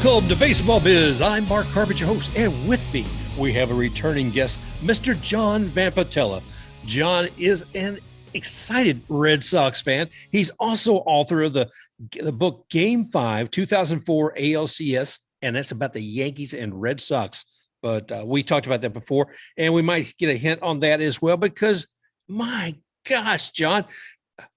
Welcome to Baseball Biz. I'm Mark Carbage, your host, and with me, we have a returning guest, Mr. John Vampatella. John is an excited Red Sox fan. He's also author of the book Game 5, 2004 ALCS, and that's about the Yankees and Red Sox. But we talked about that before, and we might get a hint on that as well because, my gosh, John,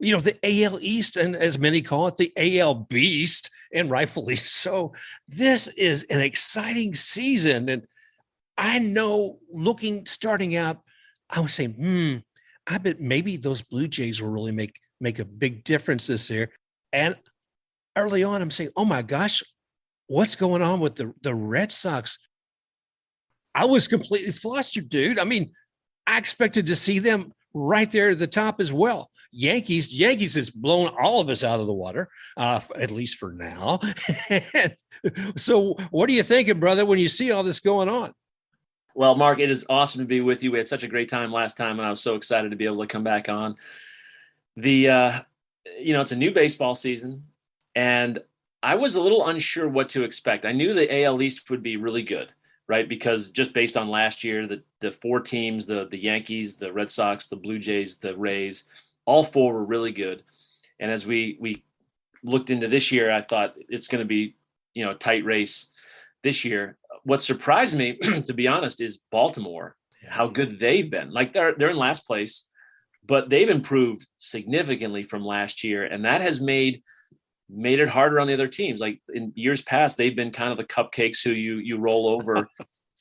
you know, the AL East, and as many call it, the AL Beast, and rightfully so. This is an exciting season. And I know starting out, I was saying, I bet maybe those Blue Jays will really make a big difference this year. And early on, I'm saying, oh my gosh, what's going on with the Red Sox? I was completely flustered, dude. I mean, I expected to see them right there at the top as well. Yankees has blown all of us out of the water, at least for now. So what are you thinking, brother, when you see all this going on? Well, Mark, it is awesome to be with you. We had such a great time last time, and I was so excited to be able to come back on. It's a new baseball season, and I was a little unsure what to expect. I knew the AL East would be really good, right? Because just based on last year, the four teams, the Yankees, the Red Sox, the Blue Jays, the Rays, all four were really good. And as we looked into this year, I thought it's going to be, a tight race this year. What surprised me, to be honest, is Baltimore, how good they've been. Like they're in last place, but they've improved significantly from last year. And that has made it harder on the other teams. Like in years past, they've been kind of the Cupcakes who you roll over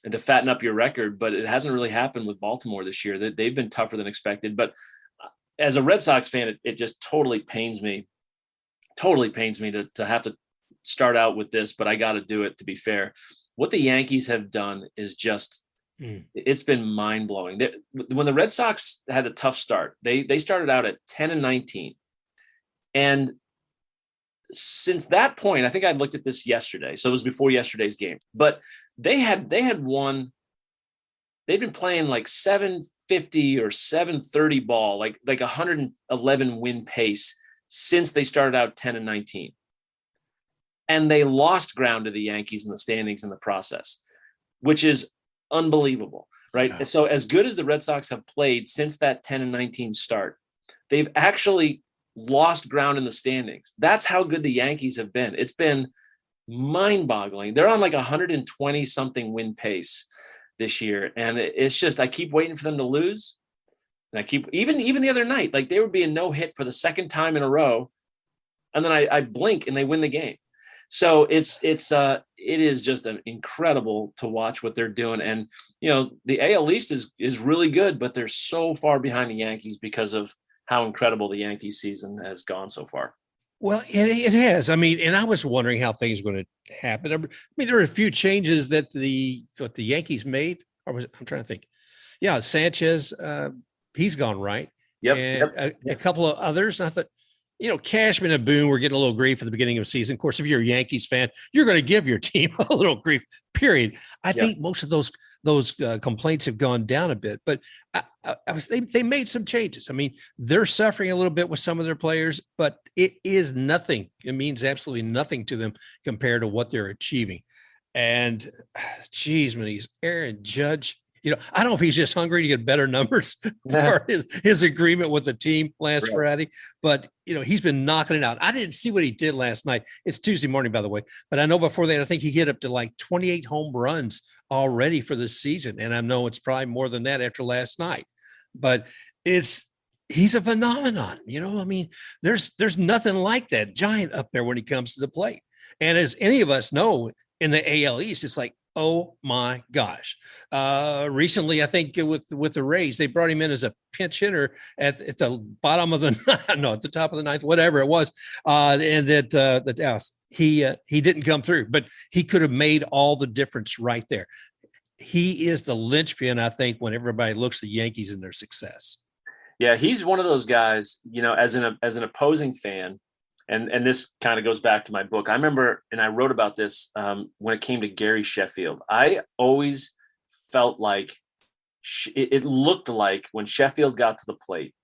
and to fatten up your record, but it hasn't really happened with Baltimore this year. They've been tougher than expected. But as a Red Sox fan, it just totally pains me to have to start out with this, but I got to do it to be fair. What the Yankees have done is just, it's been mind blowing. When the Red Sox had a tough start, they started out at 10-19. And since that point, I think I looked at this yesterday. So it was before yesterday's game, but they had won. They've been playing like 750 or 730 ball, like 111 win pace since they started out 10-19. And they lost ground to the Yankees in the standings in the process, which is unbelievable, right? Yeah. So as good as the Red Sox have played since that 10-19 start, they've actually lost ground in the standings. That's how good the Yankees have been. It's been mind-boggling. They're on like 120 something win pace this year. And it's just, I keep waiting for them to lose. And I keep, even the other night, like they were being no hit for the second time in a row. And then I blink and they win the game. So it is just incredible to watch what they're doing. And, the AL East is really good, but they're so far behind the Yankees because of how incredible the Yankees season has gone so far. Well, it has. I mean, and I was wondering how things were going to happen. I mean, there were a few changes that the Yankees made. I'm trying to think. Yeah, Sanchez, he's gone right. Yep. And a couple of others. And I thought, Cashman and Boone were getting a little grief at the beginning of the season. Of course, if you're a Yankees fan, you're going to give your team a little grief, period. I think most of those complaints have gone down a bit, but they made some changes. I mean, they're suffering a little bit with some of their players, but it is nothing. It means absolutely nothing to them compared to what they're achieving. And geez, man, he's Aaron Judge. I don't know if he's just hungry to get better numbers for his agreement with the team last Friday, but he's been knocking it out. I didn't see what he did last night. It's Tuesday morning, by the way, but I know before that, I think he hit up to like 28 home runs already for this season. And I know it's probably more than that after last night, but he's a phenomenon. I mean, there's nothing like that giant up there when he comes to the plate. And as any of us know in the AL East, it's like, oh my gosh. Recently, I think with the Rays, they brought him in as a pinch hitter at the bottom of at the top of the ninth, whatever it was. And that he didn't come through, but he could have made all the difference right there. He is the linchpin, I think, when everybody looks at the Yankees and their success. Yeah, he's one of those guys, as an opposing fan, and this kind of goes back to my book. I remember, and I wrote about this when it came to Gary Sheffield. I always felt like it looked like when Sheffield got to the plate,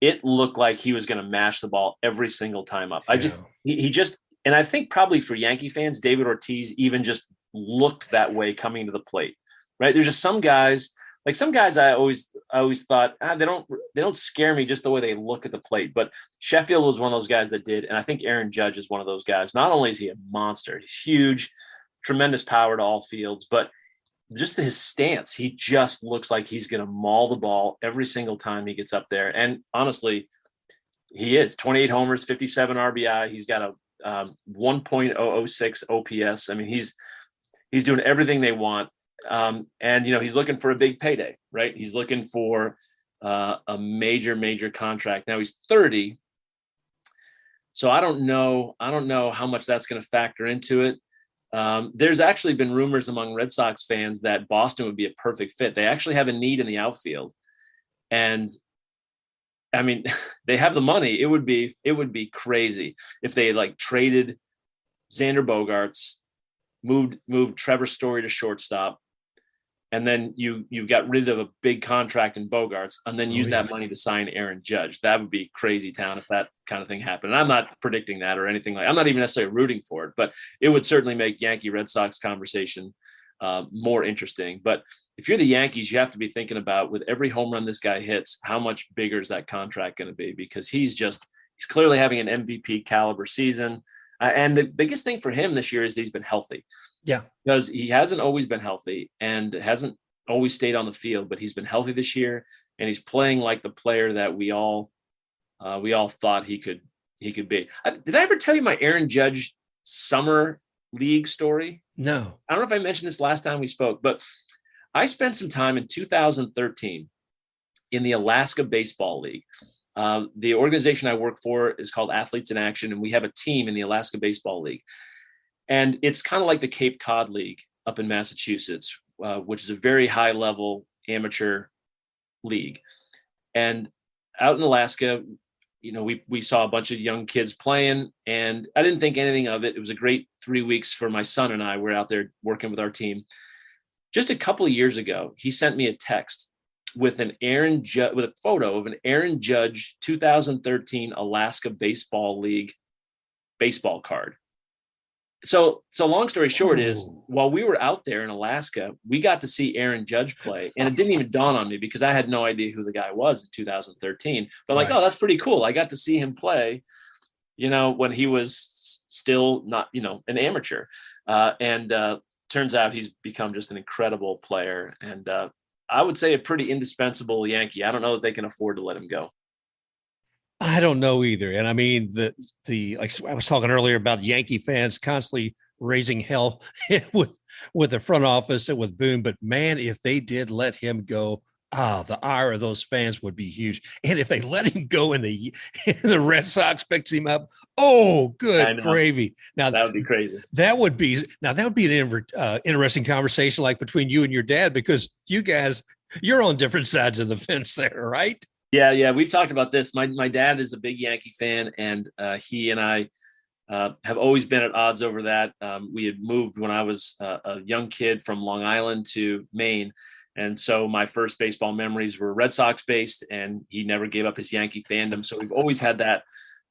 it looked like he was going to mash the ball every single time up. Yeah. And I think probably for Yankee fans, David Ortiz even just looked that way coming to the plate, right? There's just some guys I always thought they don't scare me just the way they look at the plate. But Sheffield was one of those guys that did. And I think Aaron Judge is one of those guys. Not only is he a monster, he's huge, tremendous power to all fields, but just his stance, he just looks like he's going to maul the ball every single time he gets up there. And honestly, he is 28 homers, 57 RBI. He's got a 1.006 OPS. I mean, he's doing everything they want. And, he's looking for a big payday, right? He's looking for a major contract. Now he's 30. So I don't know how much that's going to factor into it. There's actually been rumors among Red Sox fans that Boston would be a perfect fit. They actually have a need in the outfield. And I mean, they have the money. It would be crazy if they traded Xander Bogaerts, moved Trevor Story to shortstop, and then you've got rid of a big contract in Bogaerts, and then use that money to sign Aaron Judge. That would be crazy town if that kind of thing happened. And I'm not predicting that or anything I'm not even necessarily rooting for it, but it would certainly make Yankee Red Sox conversation more interesting. But if you're the Yankees, you have to be thinking about, with every home run this guy hits, how much bigger is that contract going to be? Because he's clearly having an MVP caliber season. And the biggest thing for him this year is that he's been healthy. Yeah. Because he hasn't always been healthy and hasn't always stayed on the field, but he's been healthy this year, and he's playing like the player that we all thought he could be. Did I ever tell you my Aaron Judge summer league story? No. I don't know if I mentioned this last time we spoke, but I spent some time in 2013 in the Alaska Baseball League. The organization I work for is called Athletes in Action, and we have a team in the Alaska Baseball League. And it's kind of like the Cape Cod League up in Massachusetts, which is a very high level amateur league. And out in Alaska, we saw a bunch of young kids playing, and I didn't think anything of it. It was a great 3 weeks for my son and I. We're out there working with our team. Just a couple of years ago, he sent me a text with with a photo of an Aaron Judge 2013 Alaska Baseball League baseball card. So long story short is, while we were out there in Alaska, we got to see Aaron Judge play, and it didn't even dawn on me because I had no idea who the guy was in 2013. But right. Oh, that's pretty cool. I got to see him play, when he was still not, an amateur. Turns out he's become just an incredible player, and I would say a pretty indispensable Yankee. I don't know that they can afford to let him go. I don't know either. And I mean, like I was talking earlier about Yankee fans constantly raising hell with the front office and with Boone. But man, if they did let him go, the ire of those fans would be huge. And if they let him go and the Red Sox picks him up, good gravy. Now that would be crazy. That would be an interesting conversation, like between you and your dad, because you guys, you're on different sides of the fence there, right? Yeah. We've talked about this. My dad is a big Yankee fan, and he and I have always been at odds over that. We had moved when I was a young kid from Long Island to Maine. And so my first baseball memories were Red Sox based, and he never gave up his Yankee fandom. So we've always had that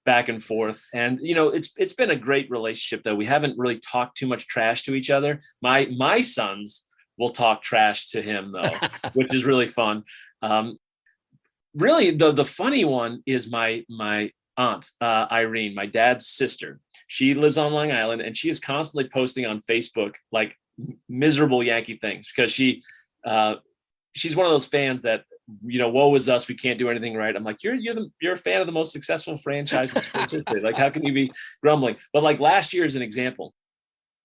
back and forth. And, it's been a great relationship, though. We haven't really talked too much trash to each other. My sons will talk trash to him, though, which is really fun. Really, the funny one is my aunt, Irene, my dad's sister. She lives on Long Island, and she is constantly posting on Facebook like miserable Yankee things, because she's one of those fans that, woe is us, we can't do anything right. I'm like, you're a fan of the most successful franchise in sports history. Like, how can you be grumbling? But like last year is an example.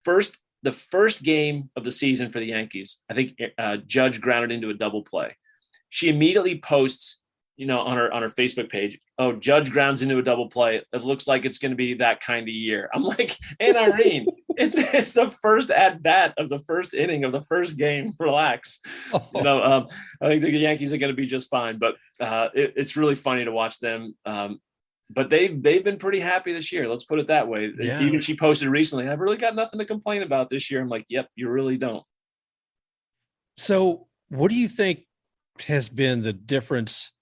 The first game of the season for the Yankees, I think Judge grounded into a double play. She immediately posts, on her Facebook page, "Oh, Judge grounds into a double play. It looks like it's going to be that kind of year." I'm like, "Aunt Irene, it's the first at bat of the first inning of the first game. Relax." I think the Yankees are going to be just fine. But it's really funny to watch them. But they've been pretty happy this year. Let's put it that way. Yeah. Even she posted recently, "I've really got nothing to complain about this year." I'm like, "Yep, you really don't." So, what do you think has been the difference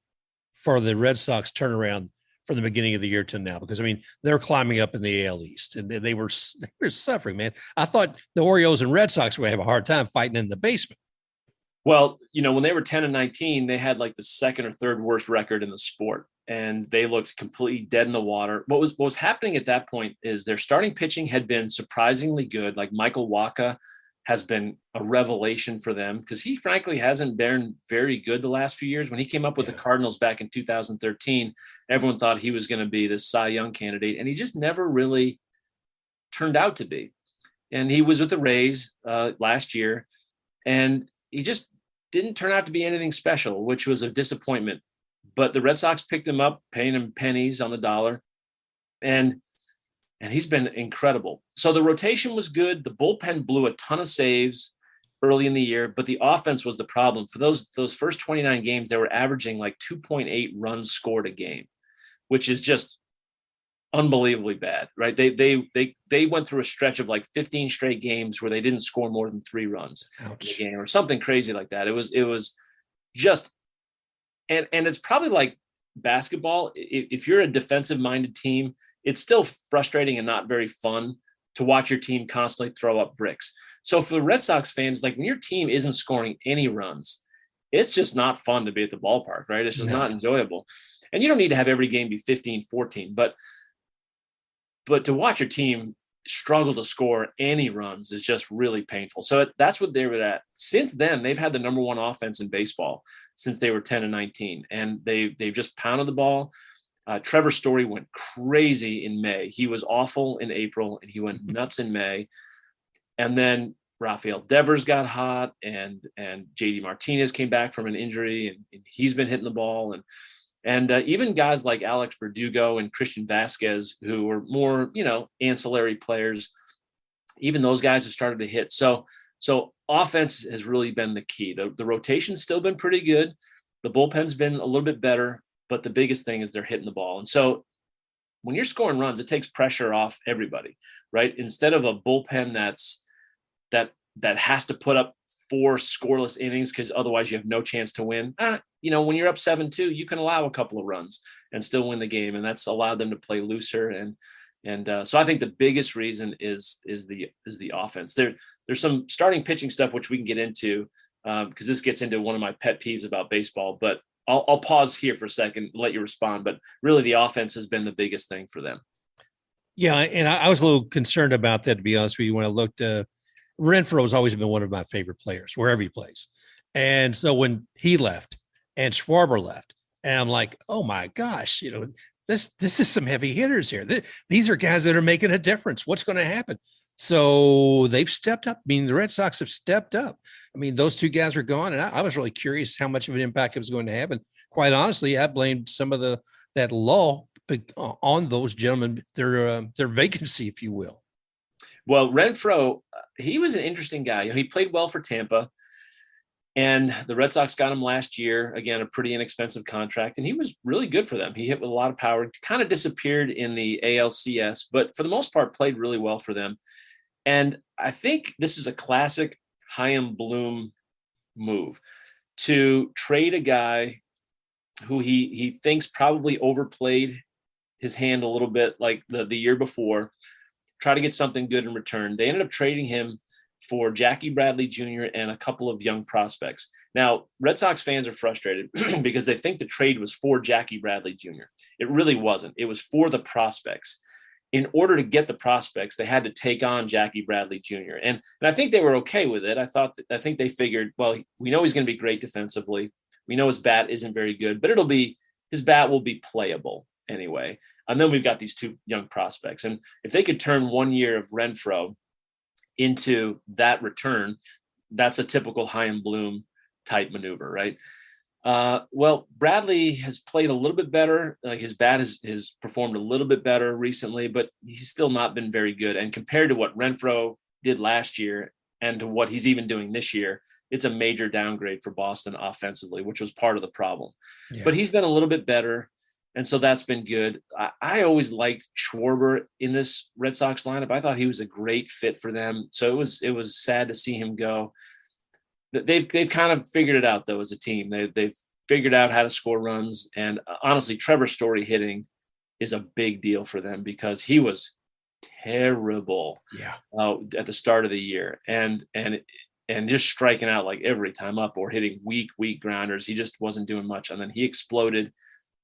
for the Red Sox turnaround from the beginning of the year to now? Because I mean, they're climbing up in the AL East, and they were suffering, man. I thought the Orioles and Red Sox were going to have a hard time fighting in the basement. Well, when they were 10-19, they had like the second or third worst record in the sport, and they looked completely dead in the water. What was happening at that point is their starting pitching had been surprisingly good. Like Michael Wacha has been a revelation for them because he frankly hasn't been very good the last few years. When he came up with the Cardinals back in 2013, everyone thought he was going to be this Cy Young candidate, and he just never really turned out to be. And he was with the Rays last year, and he just didn't turn out to be anything special, which was a disappointment. But the Red Sox picked him up, paying him pennies on the dollar. And he's been incredible. So the rotation was good. The bullpen blew a ton of saves early in the year, but the offense was the problem. For those first 29 games, they were averaging like 2.8 runs scored a game, which is just unbelievably bad, right? They went through a stretch of like 15 straight games where they didn't score more than 3 runs in the game or something crazy like that. It was just, and it's probably like basketball. If you're a defensive minded team, it's still frustrating and not very fun to watch your team constantly throw up bricks. So for the Red Sox fans, like when your team isn't scoring any runs, it's just not fun to be at the ballpark, right? It's just not enjoyable. And you don't need to have every game be 15-14, but to watch your team struggle to score any runs is just really painful. So that's what they were at. Since then, they've had the number 1 offense in baseball since they were 10-19, and they've just pounded the ball. Trevor Story went crazy in May. He was awful in April, and he went nuts in May. And then Rafael Devers got hot, and JD Martinez came back from an injury, and he's been hitting the ball. And even guys like Alex Verdugo and Christian Vasquez, who were more, ancillary players, even those guys have started to hit. So offense has really been the key. The rotation's still been pretty good. The bullpen's been a little bit better, but the biggest thing is they're hitting the ball. And so when you're scoring runs, it takes pressure off everybody, right? Instead of a bullpen that has to put up 4 scoreless innings because otherwise you have no chance to win. When you're up 7-2, you can allow a couple of runs and still win the game, and that's allowed them to play looser. And so I think the biggest reason is the offense. There's some starting pitching stuff which we can get into because this gets into one of my pet peeves about baseball. But I'll pause here for a second and let you respond. But really, the offense has been the biggest thing for them. Yeah, and I was a little concerned about that, to be honest with you. When I looked, Renfro has always been one of my favorite players wherever he plays. And so when he left and Schwarber left, and I'm like, oh my gosh, this is some heavy hitters here. These are guys that are making a difference. What's going to happen? So they've stepped up. I mean, the Red Sox have stepped up. I mean, those 2 guys are gone, and I was really curious how much of an impact it was going to have. And quite honestly, I blamed some of that lull on those gentlemen, their vacancy, if you will. Well, Renfro, he was an interesting guy. He played well for Tampa, and the Red Sox got him last year. Again, a pretty inexpensive contract, and he was really good for them. He hit with a lot of power, kind of disappeared in the ALCS, but for the most part played really well for them. And I think this is a classic Chaim Bloom move to trade a guy who he thinks probably overplayed his hand a little bit like the year before, try to get something good in return. They ended up trading him for Jackie Bradley Jr. and a couple of young prospects. Now, Red Sox fans are frustrated because they think the trade was for Jackie Bradley Jr. It really wasn't. It was for the prospects. In order to get the prospects, they had to take on Jackie Bradley Jr. And I think they were okay with it. I think they figured, well, we know he's going to be great defensively. We know his bat isn't very good, but his bat will be playable anyway. And then we've got these 2 young prospects. And if they could turn 1 year of Renfro into that return, that's a typical Chaim Bloom type maneuver, right? Well, Bradley has played a little bit better. Like his bat has performed a little bit better recently, but he's still not been very good. And compared to what Renfro did last year and to what he's even doing this year, it's a major downgrade for Boston offensively, which was part of the problem. Yeah. But he's been a little bit better. And so that's been good. I always liked Schwarber in this Red Sox lineup. I thought he was a great fit for them. So it was sad to see him go. They've kind of figured it out, though, as a team. They've figured out how to score runs. And honestly, Trevor Story hitting is a big deal for them because he was terrible at the start of the year and just striking out like every time up or hitting weak grounders. He just wasn't doing much. And then he exploded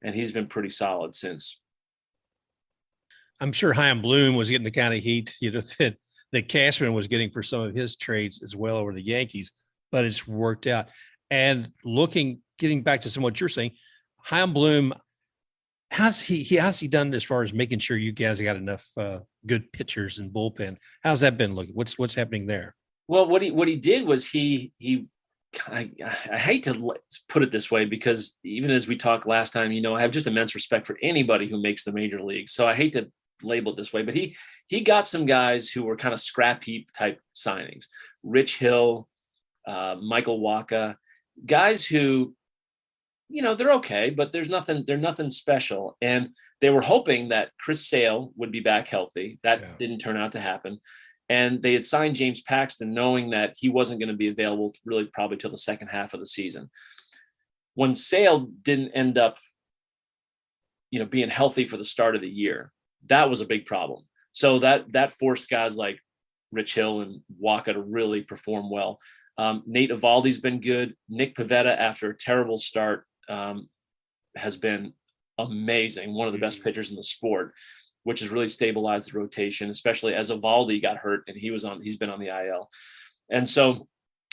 and he's been pretty solid since. I'm sure Chaim Bloom was getting the kind of heat, that Cashman was getting for some of his trades as well over the Yankees, but it's worked out. And getting back to some of what you're saying, Chaim Bloom, how's he done as far as making sure you guys got enough good pitchers and bullpen? How's that been looking? What's happening there? Well, what he did was I hate to put it this way because even as we talked last time, I have just immense respect for anybody who makes the major leagues. So I hate to label it this way, but he got some guys who were kind of scrap heap type signings. Rich Hill, Michael Wacha, guys who, they're okay, but they're nothing special. And they were hoping that Chris Sale would be back healthy. That didn't turn out to happen. And they had signed James Paxton knowing that he wasn't going to be available really probably till the second half of the season. When Sale didn't end up, being healthy for the start of the year, that was a big problem. So that forced guys like Rich Hill and Wacha to really perform well. Nate Eovaldi's been good. Nick Pivetta, after a terrible start, has been amazing. One of the best pitchers in the sport, which has really stabilized the rotation, especially as Eovaldi got hurt and he's been on the IL. And so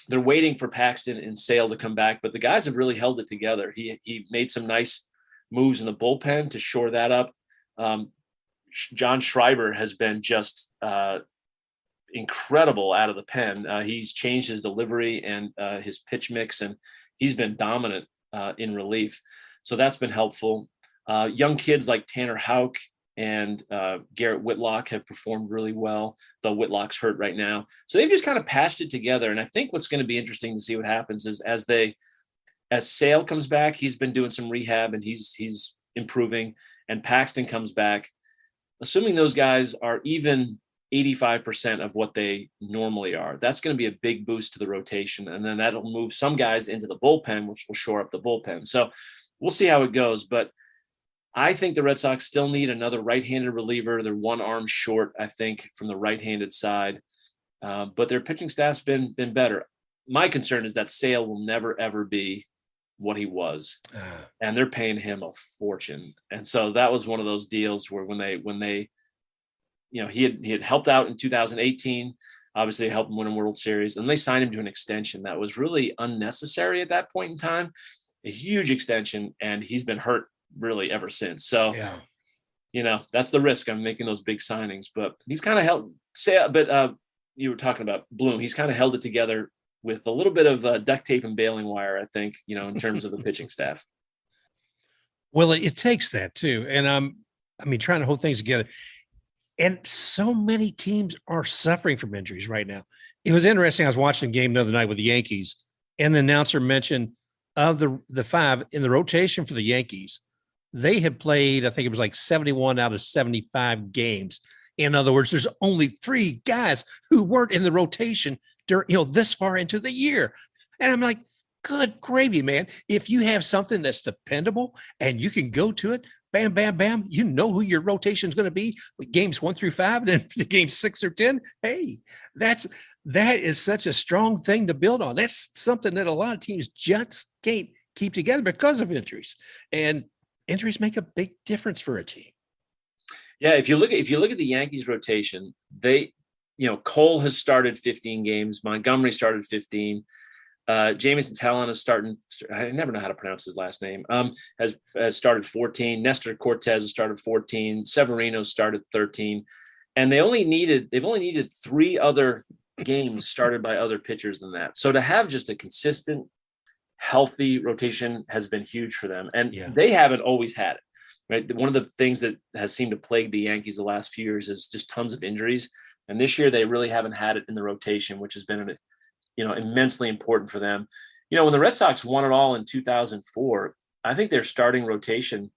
they're waiting for Paxton and Sale to come back, but the guys have really held it together. He made some nice moves in the bullpen to shore that up. John Schwarber has been just incredible out of the pen. He's changed his delivery and his pitch mix, and he's been dominant in relief. So that's been helpful. Young kids like Tanner Houck and Garrett Whitlock have performed really well, though Whitlock's hurt right now. So they've just kind of patched it together. And I think what's going to be interesting to see what happens is as Sale comes back, he's been doing some rehab and he's improving, and Paxton comes back, assuming those guys are even 85% of what they normally are, that's going to be a big boost to the rotation. And then that'll move some guys into the bullpen, which will shore up the bullpen. So we'll see how it goes. But I think the Red Sox still need another right-handed reliever. They're one arm short, I think, from the right-handed side. But their pitching staff's been better. My concern is that Sale will never, ever be what he was. And they're paying him a fortune. And so that was one of those deals where when they he had helped out in 2018, obviously helped him win a World Series, and they signed him to an extension that was really unnecessary at that point in time, a huge extension, and he's been hurt really ever since. So, that's the risk on making those big signings. But he's kind of held. You were talking about Bloom. He's kind of held it together with a little bit of duct tape and baling wire, I think. In terms of the pitching staff. Well, it takes that too, and trying to hold things together. And so many teams are suffering from injuries right now. It was interesting. I was watching a game the other night with the Yankees, and the announcer mentioned of the five in the rotation for the Yankees, they had played, I think it was like 71 out of 75 games. In other words, there's only 3 guys who weren't in the rotation during, this far into the year. And I'm like, good gravy, man. If you have something that's dependable and you can go to it, bam, bam, bam, you know who your rotation is going to be games 1 through 5, and then the games 6 or 10. Hey, that is such a strong thing to build on. That's something that a lot of teams just can't keep together because of injuries, and injuries make a big difference for a team. Yeah. If you look at the Yankees rotation, Cole has started 15 games. Montgomery started 15. Jamison Talon is starting. I never know how to pronounce his last name. Has started 14. Nestor Cortez has started 14. Severino started 13, and they've only needed 3 other games started by other pitchers than that. So to have just a consistent, healthy rotation has been huge for them, and they haven't always had it. Right, one of the things that has seemed to plague the Yankees the last few years is just tons of injuries, and this year they really haven't had it in the rotation, which has been immensely important for them. When the Red Sox won it all in 2004, I think their starting rotation,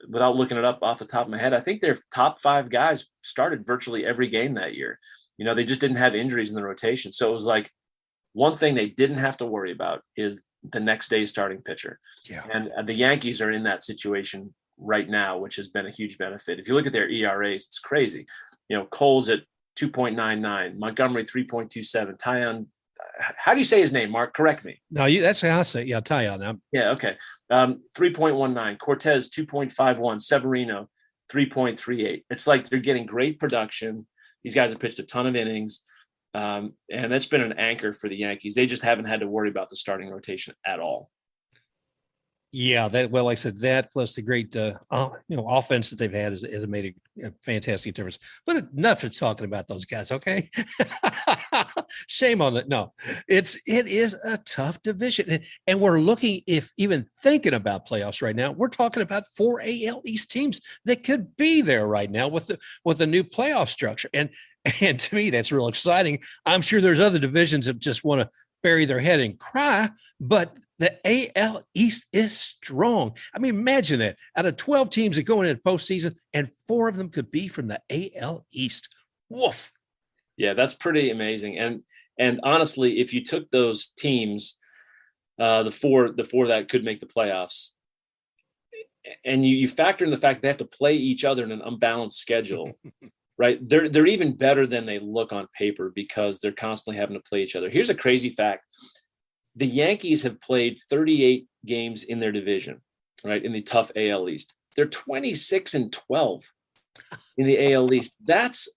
without looking it up off the top of my head, I think their top 5 guys started virtually every game that year. They just didn't have injuries in the rotation. So it was like one thing they didn't have to worry about is the next day's starting pitcher. Yeah. And the Yankees are in that situation right now, which has been a huge benefit. If you look at their ERAs, it's crazy. Cole's at 2.99, Montgomery 3.27, Tyon. How do you say his name, Mark? Correct me. No, that's how I say it. Yeah, Tyon. Yeah, okay. 3.19, Cortez 2.51, Severino 3.38. It's like they're getting great production. These guys have pitched a ton of innings. And that's been an anchor for the Yankees. They just haven't had to worry about the starting rotation at all. Yeah, like I said, that plus the great, offense that they've had has made a fantastic difference. But enough of talking about those guys, okay? Shame on it. No, it is a tough division, and we're looking, if even thinking about playoffs right now, we're talking about 4 AL East teams that could be there right now with the new playoff structure, and to me that's real exciting. I'm sure there's other divisions that just want to bury their head and cry, but the AL East is strong. I mean, imagine that out of 12 teams that go into the postseason, and 4 of them could be from the AL East. Woof. Yeah, that's pretty amazing. And honestly, if you took those teams, the four that could make the playoffs, and you factor in the fact that they have to play each other in an unbalanced schedule, right? They're even better than they look on paper because they're constantly having to play each other. Here's a crazy fact. The Yankees have played 38 games in their division, right? In the tough AL East. They're 26-12 in the AL East. That's,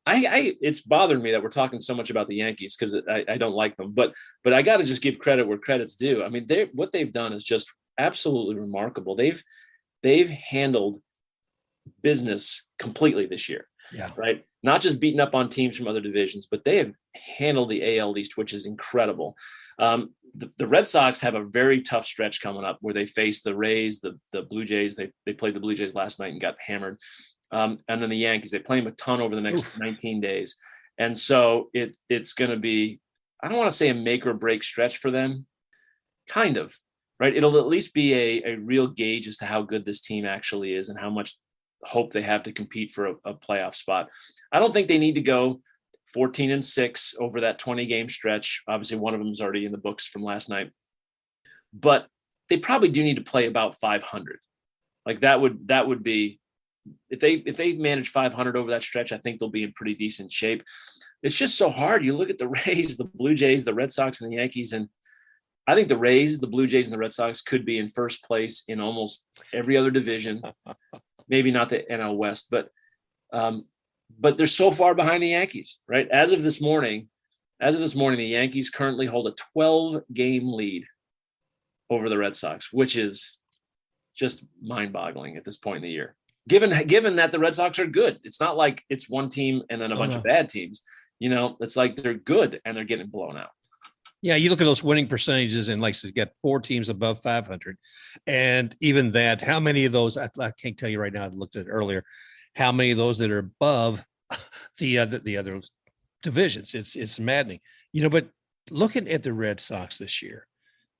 it's bothered me that we're talking so much about the Yankees because I don't like them, but I got to just give credit where credit's due. I mean, what they've done is just absolutely remarkable. They've handled business completely this year. Yeah. Right. Not just beating up on teams from other divisions, but they have handled the AL East, which is incredible. The Red Sox have a very tough stretch coming up where they face the Rays, the Blue Jays. They played the Blue Jays last night and got hammered. And then the Yankees, they play them a ton over the next 19 days. And so it's going to be, I don't want to say a make or break stretch for them. Kind of, right. It'll at least be a real gauge as to how good this team actually is and how much hope they have to compete for a playoff spot. I don't think they need to go 14-6 over that 20-game stretch. Obviously, one of them is already in the books from last night, but they probably do need to play about 500. Like that would be, if they manage 500 over that stretch, I think they'll be in pretty decent shape. It's just so hard. You look at the Rays, the Blue Jays, the Red Sox, and the Yankees, and I think the Rays, the Blue Jays, and the Red Sox could be in first place in almost every other division. Maybe not the NL West, but they're so far behind the Yankees, right? As of this morning, the Yankees currently hold a 12-game lead over the Red Sox, which is just mind-boggling at this point in the year. Given that the Red Sox are good, it's not like it's one team and then a bunch of bad teams. It's like they're good and they're getting blown out. Yeah, you look at those winning percentages, and like I said, you got 4 teams above 500, and even that, how many of those? I can't tell you right now. I looked at it earlier. How many of those that are above the other divisions? It's maddening, But looking at the Red Sox this year,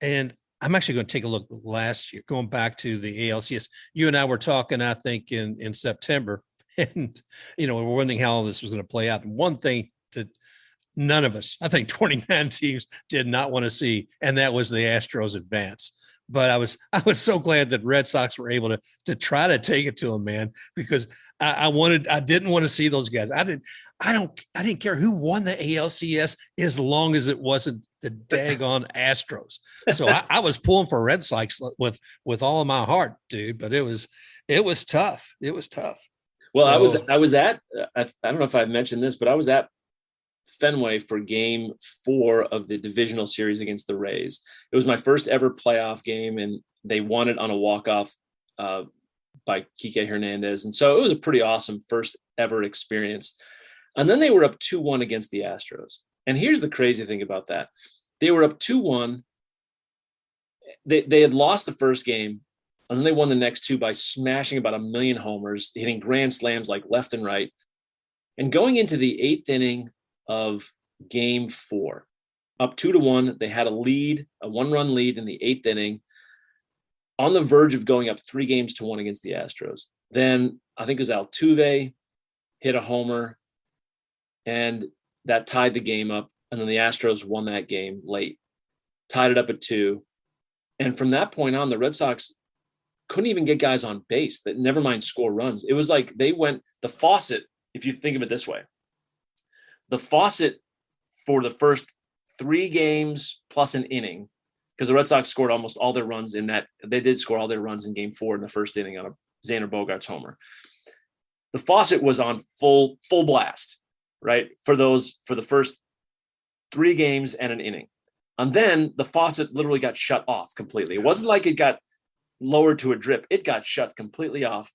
and I'm actually going to take a look last year, going back to the ALCS. You and I were talking, I think, in September, and we're wondering how all this was going to play out. And one thing that none of us, I think 29 teams, did not want to see, and that was the Astros advance. But I was so glad that Red Sox were able to try to take it to them, man, because I didn't want to see those guys. I didn't care who won the ALCS as long as it wasn't the daggone Astros. So I was pulling for Red Sox with all of my heart, dude. But it was tough. It was tough. Well, I was at I don't know if I mentioned this, but I was at Fenway for game 4 of the divisional series against the Rays. It was my first ever playoff game, and they won it on a walk-off by Kike Hernandez. And so it was a pretty awesome first ever experience. And then they were up 2-1 against the Astros. And here's the crazy thing about that. They were up 2-1. They had lost the first game, and then they won the next 2 by smashing about 1 million homers, hitting grand slams like left and right. And going into the 8th inning of game 4, up 2-1, they had a 1-run lead in the 8th inning, on the verge of going up 3-1 against the Astros. Then I think it was Altuve hit a homer, and that tied the game up. And then the Astros won that game late, tied it up at 2. And from that point on, the Red Sox couldn't even get guys on base, that never mind score runs. It was like the faucet, if you think of it this way, the faucet for the first 3 games plus an inning, because the Red Sox scored almost all their runs in that. They did score all their runs in game 4 in the first inning on a Xander Bogaerts homer. The faucet was on full blast, right? For the first 3 games and an inning. And then the faucet literally got shut off completely. It wasn't like it got lowered to a drip. It got shut completely off.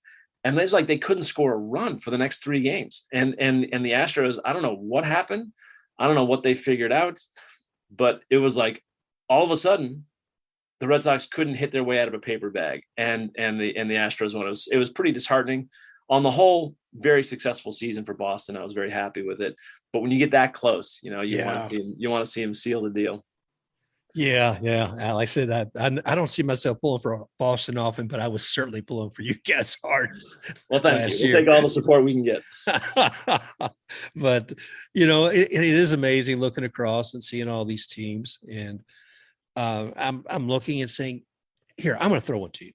And it's like they couldn't score a run for the next 3 games. And the Astros, I don't know what happened. I don't know what they figured out, but it was like all of a sudden the Red Sox couldn't hit their way out of a paper bag. And the Astros won. It was pretty disheartening. On the whole, very successful season for Boston. I was very happy with it. But when you get that close, you want to see him seal the deal. Yeah. Like I said, I don't see myself pulling for Boston often, but I was certainly pulling for you guys hard. Well, thank you. We'll take all the support we can get. But it is amazing looking across and seeing all these teams, and I'm looking and saying, here, I'm going to throw one to you.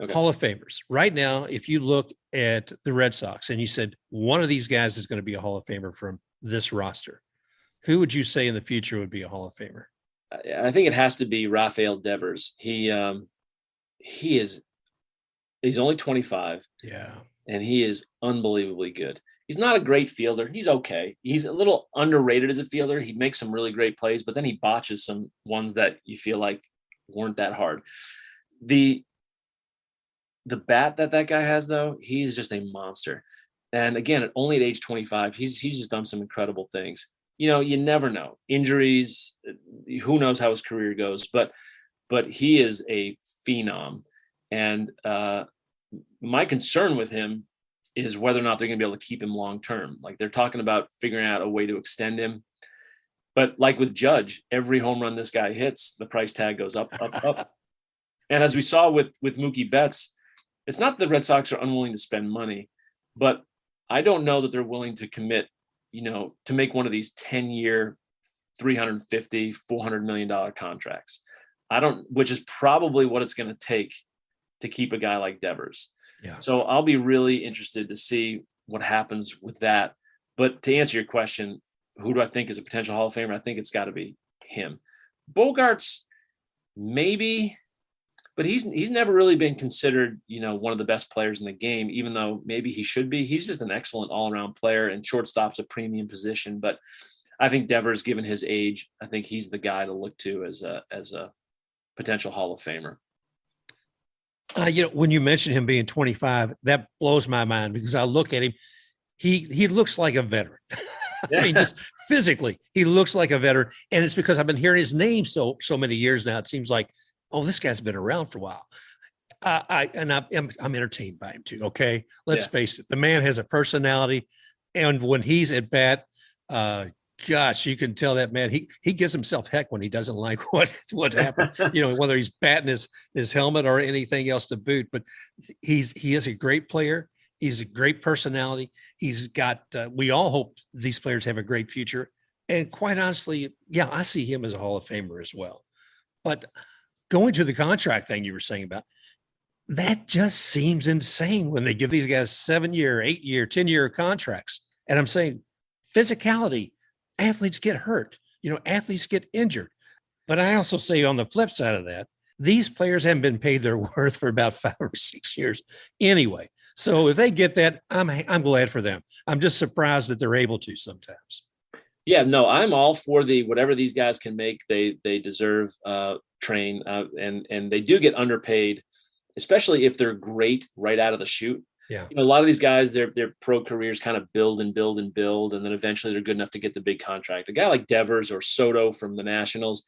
Okay. Hall of Famers. Right now, if you look at the Red Sox and you said one of these guys is going to be a Hall of Famer from this roster, who would you say in the future would be a Hall of Famer? I think it has to be Rafael Devers. He's only 25. Yeah. And he is unbelievably good. He's not a great fielder. He's okay. He's a little underrated as a fielder. He makes some really great plays, but then he botches some ones that you feel like weren't that hard. The bat that guy has, though, he's just a monster. And again, only at age 25, he's just done some incredible things. You never know. Injuries, who knows how his career goes, but he is a phenom. And my concern with him is whether or not they're going to be able to keep him long-term. Like, they're talking about figuring out a way to extend him. But like with Judge, every home run this guy hits, the price tag goes up. And as we saw with Mookie Betts, it's not that the Red Sox are unwilling to spend money, but I don't know that they're willing to commit, to make one of these 10-year, $350, $400 million contracts. Which is probably what it's going to take to keep a guy like Devers. Yeah. So I'll be really interested to see what happens with that. But to answer your question, who do I think is a potential Hall of Famer? I think it's got to be him. Bogaerts, maybe, but he's never really been considered, one of the best players in the game, even though maybe he should be. He's just an excellent all-around player, and shortstop's a premium position. But I think Devers, given his age, I think he's the guy to look to as a potential Hall of Famer. When you mention him being 25, that blows my mind, because I look at him, he looks like a veteran. Yeah. I mean, just physically, he looks like a veteran. And it's because I've been hearing his name so many years now. It seems like, oh, this guy's been around for a while. I'm entertained by him too. Okay. Let's face it. The man has a personality. And when he's at bat, gosh, you can tell that man, he gives himself heck when he doesn't like what happened, whether he's batting his helmet or anything else to boot. But he is a great player. He's a great personality. He's got, we all hope these players have a great future. And quite honestly, yeah, I see him as a Hall of Famer as well. But going to the contract thing you were saying about, that just seems insane when they give these guys 7-year, 8-year, 10-year contracts. And I'm saying physicality, athletes get hurt, athletes get injured. But I also say on the flip side of that, these players haven't been paid their worth for about 5 or 6 years anyway. So if they get that, I'm glad for them. I'm just surprised that they're able to sometimes. Yeah, no, I'm all for whatever these guys can make, they deserve train, and they do get underpaid, especially if they're great right out of the chute. Yeah. A lot of these guys, their pro careers kind of build, and then eventually they're good enough to get the big contract. A guy like Devers or Soto from the Nationals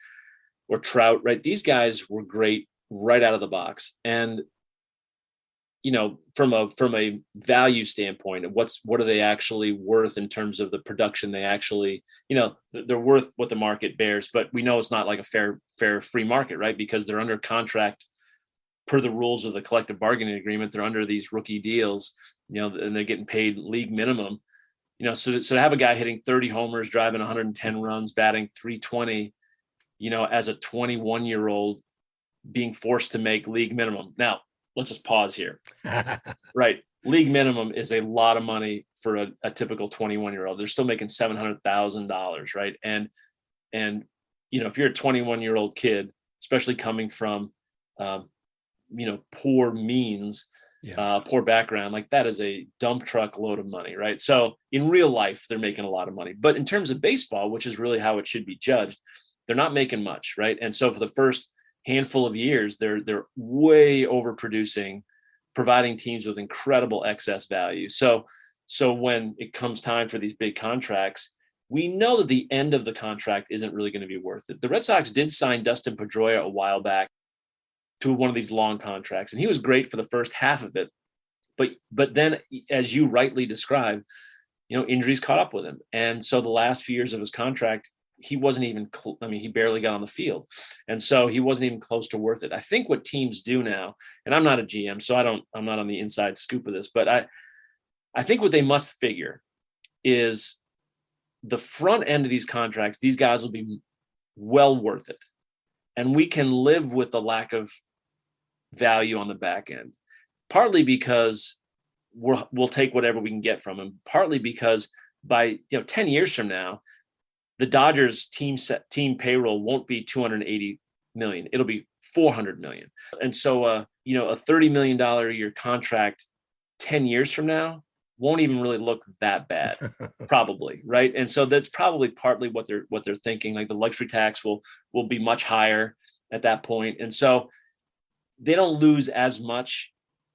or Trout, right? These guys were great right out of the box. And, from a value standpoint, what are they actually worth in terms of the production they actually, they're worth what the market bears, but we know it's not like a fair free market, right? Because they're under contract per the rules of the collective bargaining agreement. They're under these rookie deals, and they're getting paid league minimum, so to have a guy hitting 30 homers, driving 110 runs, batting 320, as a 21-year-old being forced to make league minimum. Now, let's just pause here. Right. League minimum is a lot of money for a typical 21-year-old. They're still making $700,000. Right. And, if you're a 21-year-old kid, especially coming from, poor means, poor background, like that is a dump truck load of money. Right. So in real life, they're making a lot of money, but in terms of baseball, which is really how it should be judged, they're not making much. Right. And so for the first handful of years, they're way overproducing, providing teams with incredible excess value. So when it comes time for these big contracts, we know that the end of the contract isn't really going to be worth it. The Red Sox did sign Dustin Pedroia a while back to one of these long contracts, and he was great for the first half of it. But then, as you rightly described, injuries caught up with him. And so the last few years of his contract, he wasn't even, he barely got on the field. And so he wasn't even close to worth it. I think what teams do now, and I'm not a GM, so I'm not on the inside scoop of this, but I think what they must figure is the front end of these contracts, these guys will be well worth it. And we can live with the lack of value on the back end, partly because we'll take whatever we can get from them, partly because by 10 years from now, the Dodgers team payroll won't be $280 million. It'll be $400 million. And so, a $30 million a year contract 10 years from now won't even really look that bad, probably. Right. And so that's probably partly what they're thinking. Like the luxury tax will be much higher at that point. And so they don't lose as much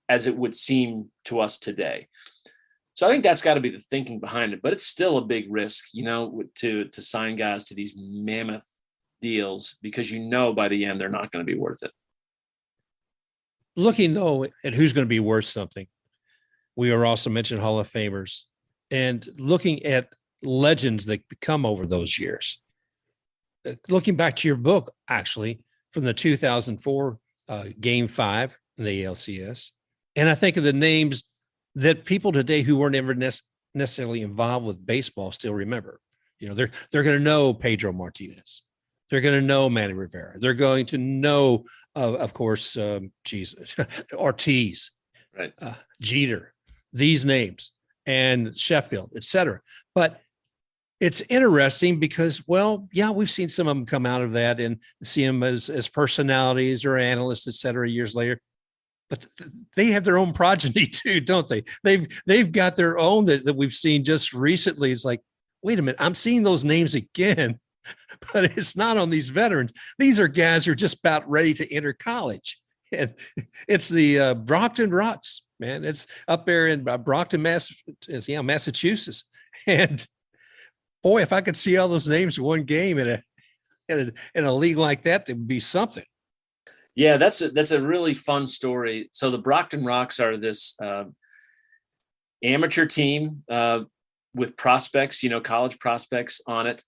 as it would seem to us today. So I think that's got to be the thinking behind it, but it's still a big risk, to sign guys to these mammoth deals, because by the end they're not going to be worth it. Looking though at who's going to be worth something, we are also mentioned Hall of Famers, and looking at legends that come over those years. Looking back to your book, actually, from the 2004 Game 5 in the ALCS, and I think of the names that people today who weren't ever necessarily involved with baseball still remember. They're going to know Pedro Martinez. They're going to know Manny Rivera. They're going to know, of course, Ortiz, right, Jeter, these names, and Sheffield, et cetera. But it's interesting because, we've seen some of them come out of that and see them as personalities or analysts, et cetera, years later. But they have their own progeny too, don't they? They've got their own that we've seen just recently. It's like, wait a minute, I'm seeing those names again, but it's not on these veterans. These are guys who are just about ready to enter college. And it's the Brockton Rocks, man. It's up there in Brockton, Massachusetts. And boy, if I could see all those names in one game in a league like that, it would be something. Yeah, that's a really fun story. So the Brockton Rocks are this amateur team with prospects, college prospects on it.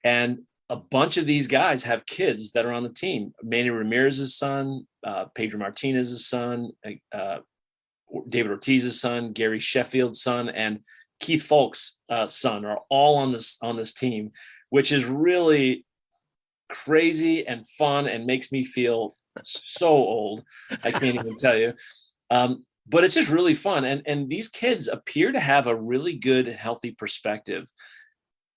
And a bunch of these guys have kids that are on the team. Manny Ramirez's son, Pedro Martinez's son, David Ortiz's son, Gary Sheffield's son, and Keith Falk's son are all on this team, which is really crazy and fun and makes me feel so old. I can't even tell you. But it's just really fun. And these kids appear to have a really good, healthy perspective.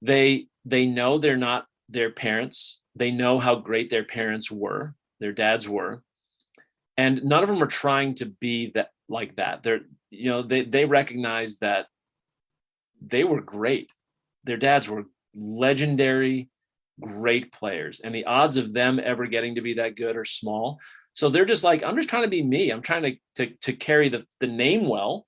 They know they're not their parents. They know how great their parents were, their dads were. And none of them are trying to be that like that. They recognize that they were great. Their dads were legendary, great players, and the odds of them ever getting to be that good are small. So they're just like, I'm just trying to be me. I'm trying to carry the name well,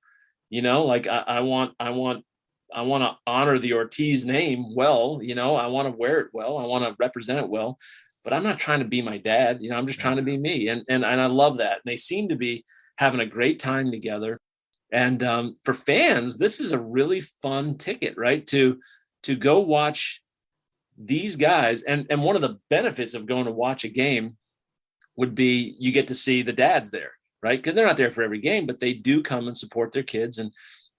like I want to honor the Ortiz name well, I want to wear it well, I want to represent it well, but I'm not trying to be my dad. I'm just trying to be me. And I love that. And they seem to be having a great time together. And for fans, this is a really fun ticket, right? To go watch these guys. And one of the benefits of going to watch a game would be you get to see the dads there, right? Because they're not there for every game, but they do come and support their kids.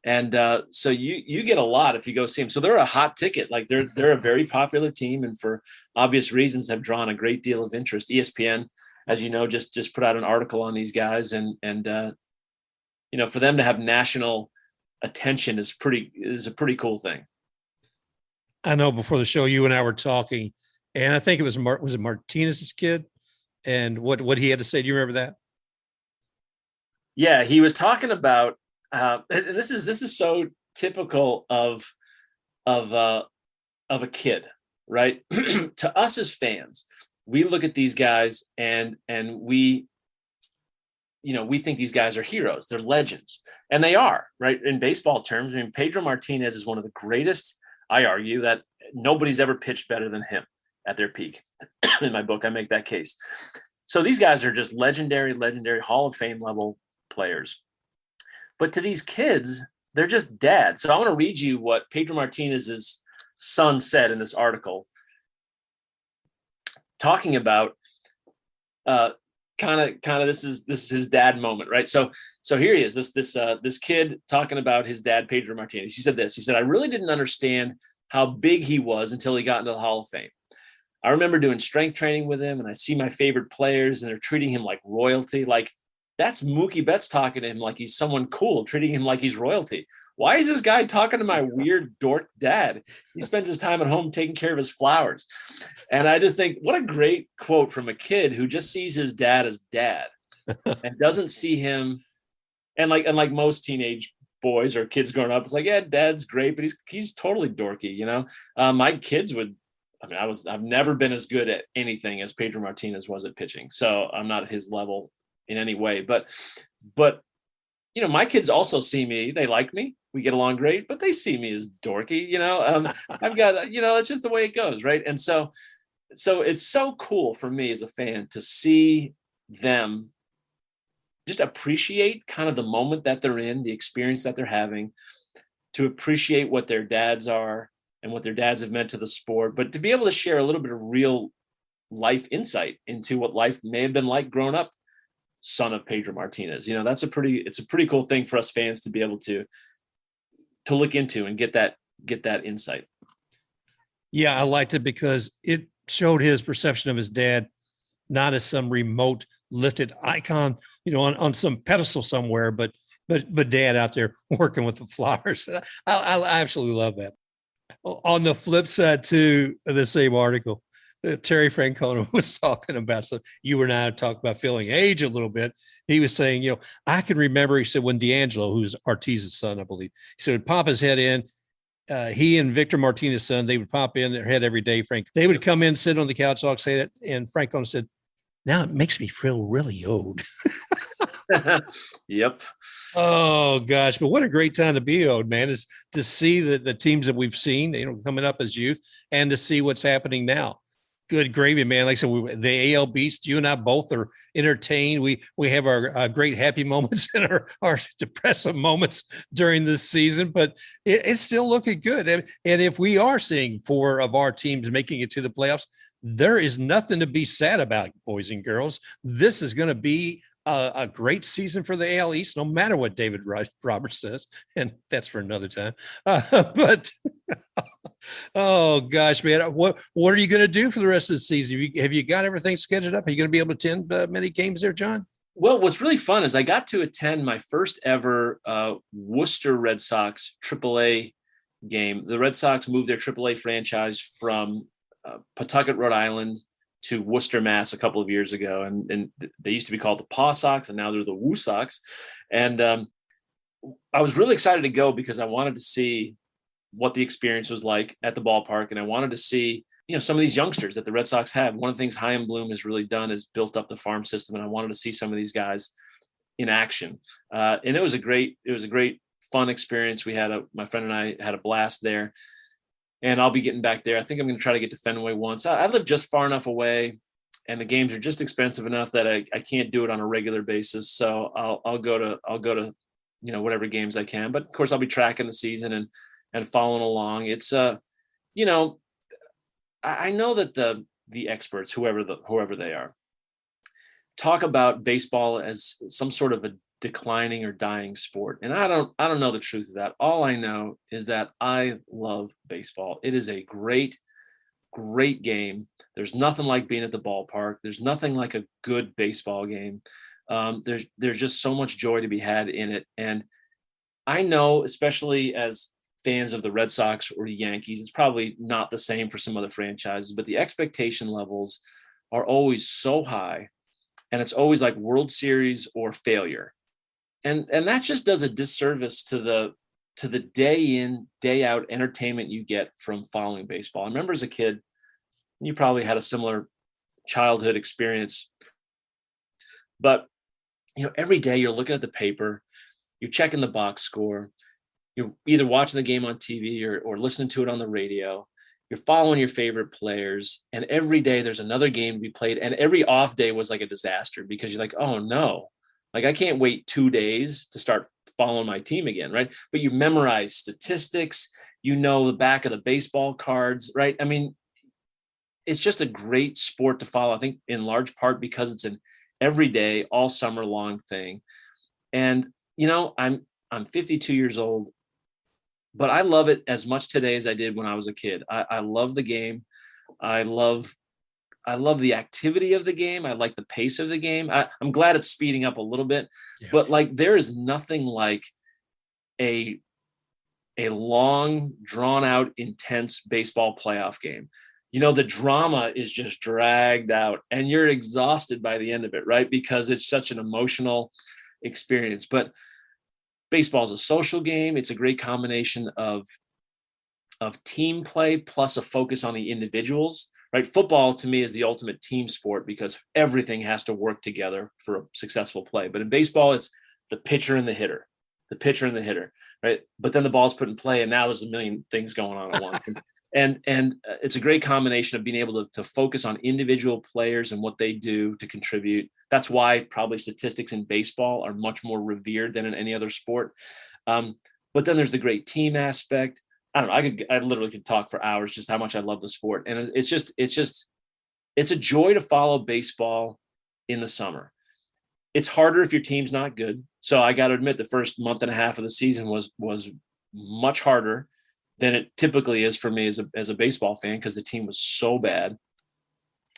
And so you get a lot if you go see them. So they're a hot ticket. Like they're a very popular team, and for obvious reasons have drawn a great deal of interest. ESPN as you know, just put out an article on these guys, and for them to have national attention is a pretty cool thing. I know before the show, you and I were talking, and I think it was was it Martinez's kid, and what he had to say. Do you remember that? Yeah, he was talking about, and this is so typical of a kid, right? To us as fans, we look at these guys and we think these guys are heroes. They're legends, and they are, right? In baseball terms, I mean, Pedro Martinez is one of the greatest. I argue that nobody's ever pitched better than him at their peak. In my book, I make that case. So these guys are just legendary Hall of Fame level players. But to these kids, they're just dads. So I want to read you what Pedro Martinez's son said in this article, talking about kind of this is his dad moment, right? So here he is, this kid talking about his dad, Pedro Martinez. He said this. He said, "I really didn't understand how big he was until he got into the Hall of Fame. I remember doing strength training with him, and I see my favorite players, and they're treating him like royalty. Like, that's Mookie Betts talking to him like he's someone cool, treating him like he's royalty. Why is this guy talking to my weird dork dad? He spends his time at home taking care of his flowers." And I just think, what a great quote from a kid who just sees his dad as dad and doesn't see him. And like most teenage boys or kids growing up, it's like, yeah, dad's great, but he's totally dorky, My kids would. I mean, I've never been as good at anything as Pedro Martinez was at pitching, so I'm not at his level in any way. But my kids also see me. They like me. We get along great, but they see me as dorky. I've got, it's just the way it goes, right? And so it's so cool for me as a fan to see them just appreciate kind of the moment that they're in, the experience that they're having, to appreciate what their dads are and what their dads have meant to the sport, but to be able to share a little bit of real life insight into what life may have been like growing up, son of Pedro Martinez. It's a pretty cool thing for us fans to be able to look into and get that insight. Yeah, I liked it because it showed his perception of his dad not as some remote lifted icon, on some pedestal somewhere, but dad out there working with the flowers. I absolutely love that. On the flip side, to the same article, Terry Francona was talking about stuff. You and I talked about feeling age a little bit. He was saying, I can remember, he said, when D'Angelo, who's Ortiz's son, I believe, he said, would pop his head in. He and Victor Martinez's son, they would pop in their head every day, Frank. They would come in, sit on the couch, talk, say it. And Francona said, now it makes me feel really old. Yep. Oh gosh, but what a great time to be old, man, is to see the teams that we've seen, coming up as youth, and to see what's happening now. Good gravy, man. Like I said, the AL Beast, you and I both are entertained. We have our great happy moments and our depressive moments during this season, but it's still looking good. And if we are seeing 4 of our teams making it to the playoffs, there is nothing to be sad about, boys and girls. This is going to be a great season for the AL East, no matter what David Roberts says, and that's for another time. But oh gosh, man, what are you going to do for the rest of the season? Have you got everything scheduled up? Are you going to be able to attend many games there, John? Well, what's really fun is I got to attend my first ever Worcester Red Sox AAA game. The Red Sox moved their AAA franchise from Pawtucket, Rhode Island, to Worcester, Mass. a couple of years ago. And they used to be called the Paw Sox, and now they're the Woo Sox. And I was really excited to go because I wanted to see what the experience was like at the ballpark. And I wanted to see, some of these youngsters that the Red Sox have. One of the things Chaim Bloom has really done is built up the farm system. And I wanted to see some of these guys in action. And it was a great, fun experience. My friend and I had a blast there. And I'll be getting back there. I think I'm going to try to get to Fenway once. I live just far enough away, and the games are just expensive enough that I can't do it on a regular basis. So I'll go to whatever games I can. But of course, I'll be tracking the season and following along. It's I know that the experts, whoever they are, talk about baseball as some sort of a declining or dying sport. And I don't know the truth of that. All I know is that I love baseball. It is a great great game. There's nothing like being at the ballpark. There's nothing like a good baseball game. There's just so much joy to be had in it. And I know, especially as fans of the Red Sox or the Yankees, it's probably not the same for some other franchises, but the expectation levels are always so high, and it's always like World Series or failure. And that just does a disservice to the day in, day out entertainment you get from following baseball. I remember as a kid, you probably had a similar childhood experience, but every day you're looking at the paper, you're checking the box score, you're either watching the game on TV or listening to it on the radio. You're following your favorite players, and every day there's another game to be played. And every off day was like a disaster because you're like, oh no, like I can't wait 2 days to start following my team again. Right. But you memorize statistics, the back of the baseball cards, right? I mean, it's just a great sport to follow, I think in large part because it's an everyday, all summer long thing. And, I'm 52 years old, but I love it as much today as I did when I was a kid. I love the game. I love the activity of the game. I like the pace of the game. I'm glad it's speeding up a little bit, but like there is nothing like a long, drawn out, intense baseball playoff game. The drama is just dragged out and you're exhausted by the end of it, right? Because it's such an emotional experience. But baseball is a social game. It's a great combination of team play plus a focus on the individuals, right? Football to me is the ultimate team sport because everything has to work together for a successful play. But in baseball, it's the pitcher and the hitter, right? But then the ball's put in play and now there's a million things going on at once. And it's a great combination of being able to focus on individual players and what they do to contribute. That's why probably statistics in baseball are much more revered than in any other sport. But then there's the great team aspect. I don't know. I literally could talk for hours just how much I love the sport. And it's a joy to follow baseball in the summer. It's harder if your team's not good. So I got to admit the first month and a half of the season was much harder than it typically is for me as a baseball fan because the team was so bad.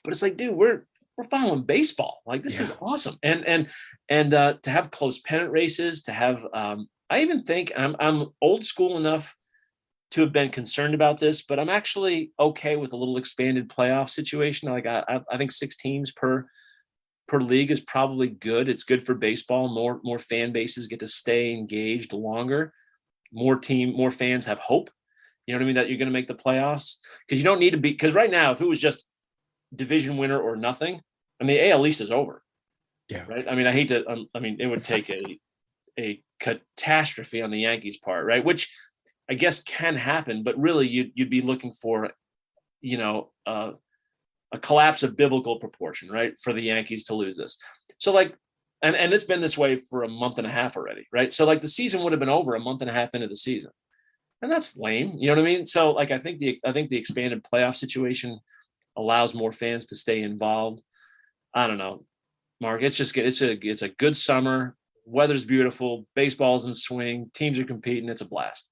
But it's like, dude, we're following baseball. Like this is awesome. And to have close pennant races, to have I even think I'm old school enough to have been concerned about this, but I'm actually okay with a little expanded playoff situation. Like I think 6 teams per league is probably good. It's good for baseball. More fan bases get to stay engaged longer. More fans have hope. You know what I mean? That you're going to make the playoffs because you don't need to be. Because right now, if it was just division winner or nothing, I mean, the AL East is over. Yeah. Right. I mean, I hate to. It would take a catastrophe on the Yankees' part, right? Which I guess can happen, but really you'd be looking for, a collapse of biblical proportion, right? For the Yankees to lose this. So like, and it's been this way for a month and a half already, right? So like the season would have been over a month and a half into the season. And that's lame. You know what I mean? So like, I think the expanded playoff situation allows more fans to stay involved. I don't know, Mark, it's just good. It's a good summer. Weather's beautiful. Baseball's in swing. Teams are competing. It's a blast.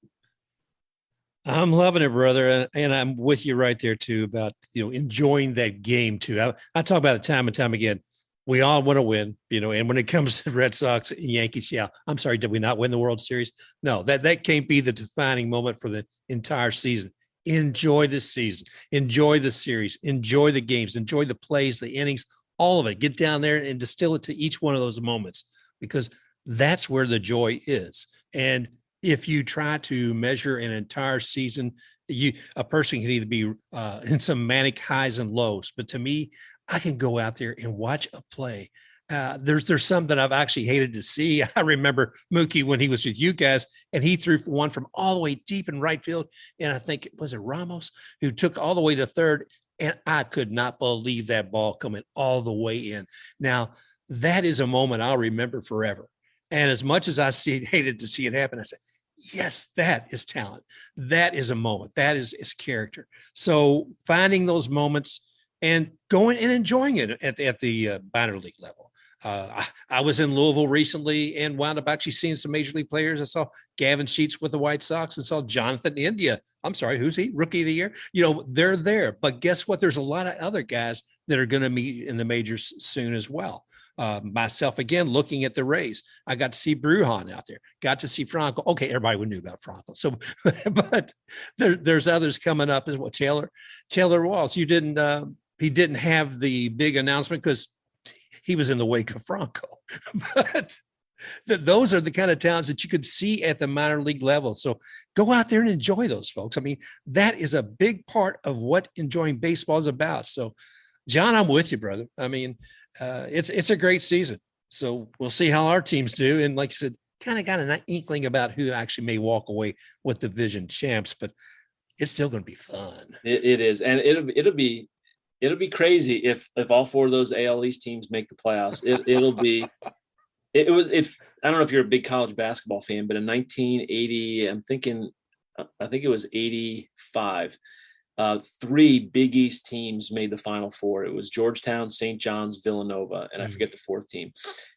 I'm loving it, brother. And I'm with you right there too about, enjoying that game too. I talk about it time and time again. We all want to win, and when it comes to Red Sox and Yankees, I'm sorry, did we not win the World Series? No, that can't be the defining moment for the entire season. Enjoy this season, enjoy the series, enjoy the games, enjoy the plays, the innings, all of it. Get down there and distill it to each one of those moments because that's where the joy is. And if you try to measure an entire season, a person can either be in some manic highs and lows, but to me, I can go out there and watch a play. There's some that I've actually hated to see. I remember Mookie when he was with you guys, and he threw one from all the way deep in right field, and I think was it Ramos who took all the way to third, and I could not believe that ball coming all the way in. Now that is a moment I'll remember forever. And as much as I hated to see it happen, I said, yes, that is talent. That is a moment. That is character. So finding those moments and going and enjoying it at the minor league level. I was in Louisville recently and wound up actually seeing some major league players. I saw Gavin Sheets with the White Sox and saw Jonathan India. I'm sorry, who's he? Rookie of the year. They're there. But guess what? There's a lot of other guys that are going to meet in the majors soon as well. Myself, again, looking at the Rays, I got to see Brujan out there, got to see Franco. Okay, everybody knew about Franco. So, but there's others coming up as well. Taylor Walls, he didn't have the big announcement because he was in the wake of Franco. But those are the kind of talents that you could see at the minor league level. So go out there and enjoy those folks. I mean, that is a big part of what enjoying baseball is about. So, John, I'm with you, brother. I mean, it's a great season. So we'll see how our teams do. And like you said, kind of got an inkling about who actually may walk away with division champs, but it's still going to be fun. It is. And it'll be crazy if all four of those AL East teams make the playoffs. It was, if I don't know if you're a big college basketball fan, but in 1980, I think it was 85. 3 Big East teams made the Final Four. It was Georgetown, St. John's, Villanova, and I forget the fourth team.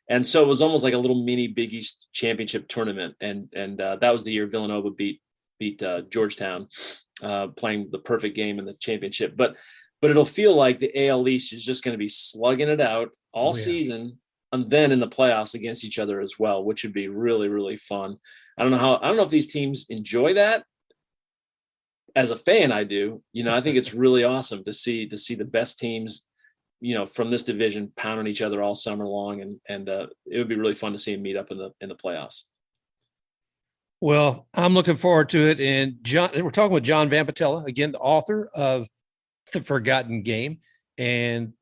And so it was almost like a little mini Big East championship tournament. And that was the year Villanova beat Georgetown, playing the perfect game in the championship. But it'll feel like the AL East is just going to be slugging it out all season, and then in the playoffs against each other as well, which would be really, really fun. I don't know if these teams enjoy that. As a fan, I do. I think it's really awesome to see the best teams, from this division pounding each other all summer long, and it would be really fun to see them meet up in the playoffs. Well, I'm looking forward to it. And John, we're talking with John Vampatella, again, the author of The Forgotten Game, and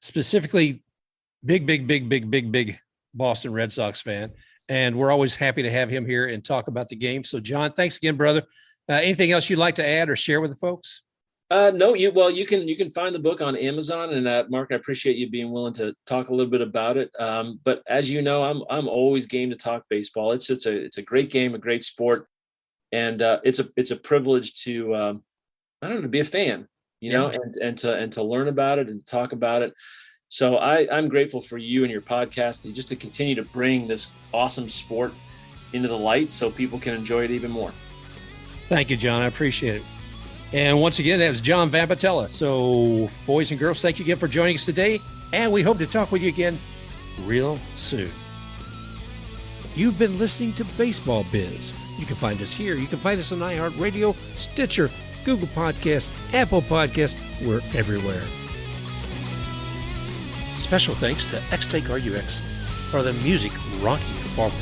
specifically big Boston Red Sox fan. And we're always happy to have him here and talk about the game. So, John, thanks again, brother. Anything else you'd like to add or share with the folks? No, you can find the book on Amazon, and Mark, I appreciate you being willing to talk a little bit about it. But as you know, I'm always game to talk baseball. It's a great game, a great sport, and it's a privilege to to be a fan, and to learn about it and talk about it. So I'm grateful for you and your podcast just to continue to bring this awesome sport into the light so people can enjoy it even more. Thank you, John. I appreciate it. And once again, that was John Vampatella. So, boys and girls, thank you again for joining us today. And we hope to talk with you again real soon. You've been listening to Baseball Biz. You can find us here. You can find us on iHeartRadio, Stitcher, Google Podcasts, Apple Podcasts. We're everywhere. Special thanks to X-Take RUX for the music rocking you forward.